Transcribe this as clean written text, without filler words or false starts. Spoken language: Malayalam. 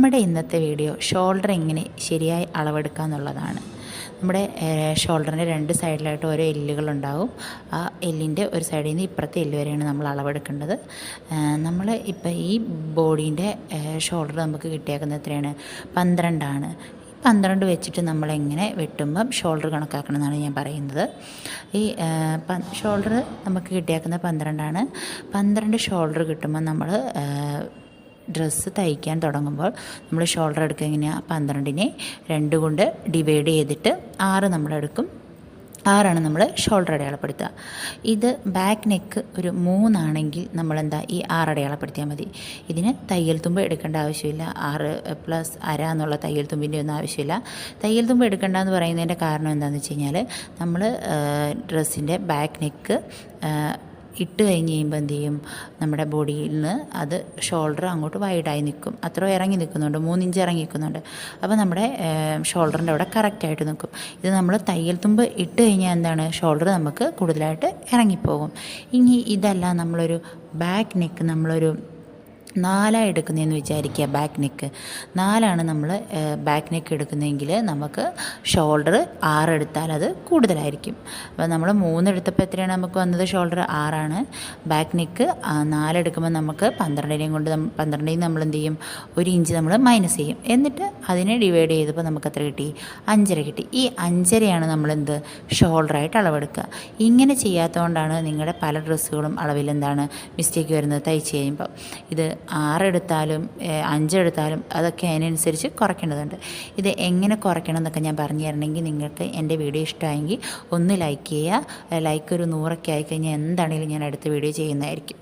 നമ്മുടെ ഇന്നത്തെ വീഡിയോ ഷോൾഡർ എങ്ങനെ ശരിയായി അളവെടുക്കുക എന്നുള്ളതാണ്. നമ്മുടെ ഷോൾഡറിൻ്റെ രണ്ട് സൈഡിലായിട്ട് ഓരോ എല്ലുകളുണ്ടാവും. ആ എല്ലിൻ്റെ ഒരു സൈഡിൽ നിന്ന് ഇപ്പുറത്തെ എല്ല് വരെയാണ് നമ്മൾ അളവെടുക്കേണ്ടത്. നമ്മൾ ഇപ്പോൾ ഈ ബോഡീൻ്റെ ഷോൾഡർ നമുക്ക് കിട്ടിയേക്കുന്നത് എത്രയാണ്? 12 ആണ്. 12 വെച്ചിട്ട് നമ്മളെങ്ങനെ വെട്ടുമ്പം ഷോൾഡർ കണക്കാക്കണം എന്നാണ് ഞാൻ പറയുന്നത്. ഈ ഷോൾഡർ നമുക്ക് കിട്ടിയേക്കുന്ന 12 ആണ്. 12 ഷോൾഡർ കിട്ടുമ്പോൾ നമ്മൾ ഡ്രസ്സ് തയ്ക്കാൻ തുടങ്ങുമ്പോൾ നമ്മൾ ഷോൾഡർ എടുക്കുക എങ്ങനെയാണ്? 12നെ 2 കൊണ്ട് ഡിവൈഡ് ചെയ്തിട്ട് 6 നമ്മളെടുക്കും. 6ആണ് നമ്മൾ ഷോൾഡർ അടയാളപ്പെടുത്തുക. ഇത് ബാക്ക് നെക്ക് ഒരു 3 ആണെങ്കിൽ നമ്മളെന്താ ഈ 6 അടയാളപ്പെടുത്തിയാൽ മതി. ഇതിന് തയ്യൽ തുമ്പ് എടുക്കേണ്ട ആവശ്യമില്ല. 6+1/2 എന്നുള്ള തയ്യൽ തുമ്പിൻ്റെ ഒന്നും ആവശ്യമില്ല. തയ്യൽ തുമ്പ് എടുക്കേണ്ടതെന്ന് പറയുന്നതിൻ്റെ കാരണം എന്താണെന്ന് വെച്ച് കഴിഞ്ഞാൽ നമ്മൾ ഡ്രസ്സിൻ്റെ ബാക്ക് നെക്ക് ഇട്ട് കഴിഞ്ഞ് കഴിയുമ്പോൾ എന്ത് ചെയ്യും? നമ്മുടെ ബോഡിയിൽ നിന്ന് അത് ഷോൾഡർ അങ്ങോട്ട് വൈഡായി നിൽക്കും. അത്ര ഇറങ്ങി നിൽക്കുന്നുണ്ട്, 3 ഇഞ്ച് ഇറങ്ങി നിൽക്കുന്നുണ്ട്. അപ്പോൾ നമ്മുടെ ഷോൾഡറിൻ്റെ അവിടെ കറക്റ്റായിട്ട് നിൽക്കും. ഇത് നമ്മൾ തയ്യൽ തുമ്പ് ഇട്ട് കഴിഞ്ഞാൽ എന്താണ്? ഷോൾഡർ നമുക്ക് കൂടുതലായിട്ട് ഇറങ്ങിപ്പോകും. ഇനി ഇതല്ല, നമ്മളൊരു ബാക്ക് നെക്ക് നമ്മളൊരു 4 എടുക്കുന്നതെന്ന് വിചാരിക്കുക. ബാക്ക് നെക്ക് 4 നമ്മൾ ബാക്ക് നെക്ക് എടുക്കുന്നതെങ്കിൽ നമുക്ക് ഷോൾഡർ 6 എടുത്താൽ അത് കൂടുതലായിരിക്കും. അപ്പോൾ നമ്മൾ 3 എടുത്തപ്പോൾ എത്രയാണ് നമുക്ക് വന്നത്? ഷോൾഡർ 6 ബാക്ക് നെക്ക് 4 എടുക്കുമ്പോൾ നമുക്ക് 12നെയും കൊണ്ട് 12നെയും നമ്മൾ എന്ത് ചെയ്യും? 1 ഇഞ്ച് നമ്മൾ മൈനസ് ചെയ്യും. എന്നിട്ട് അതിനെ ഡിവൈഡ് ചെയ്തപ്പോൾ നമുക്ക് എത്ര കിട്ടി? 5.5 കിട്ടി. ഈ 5.5 നമ്മളെന്ത് ഷോൾഡറായിട്ട് അളവെടുക്കുക. ഇങ്ങനെ ചെയ്യാത്തതുകൊണ്ടാണ് നിങ്ങളുടെ പല ഡ്രസ്സുകളും അളവിൽ എന്താണ് മിസ്റ്റേക്ക് വരുന്നത് തയ്ച്ച് കഴിയുമ്പോൾ. ഇത് 6 എടുത്താലും 5 എടുത്താലും അതൊക്കെ അതിനനുസരിച്ച് കുറയ്ക്കേണ്ടതുണ്ട്. ഇത് എങ്ങനെ കുറയ്ക്കണം എന്നൊക്കെ ഞാൻ പറഞ്ഞു തരണമെങ്കിൽ നിങ്ങൾക്ക് എൻ്റെ വീഡിയോ ഇഷ്ടമായെങ്കിൽ ഒന്ന് ലൈക്ക് ചെയ്യുക. ലൈക്ക് ഒരു 100 ആയിക്കഴിഞ്ഞാൽ എന്താണെങ്കിലും ഞാൻ അടുത്ത വീഡിയോ ചെയ്യുന്നതായിരിക്കും.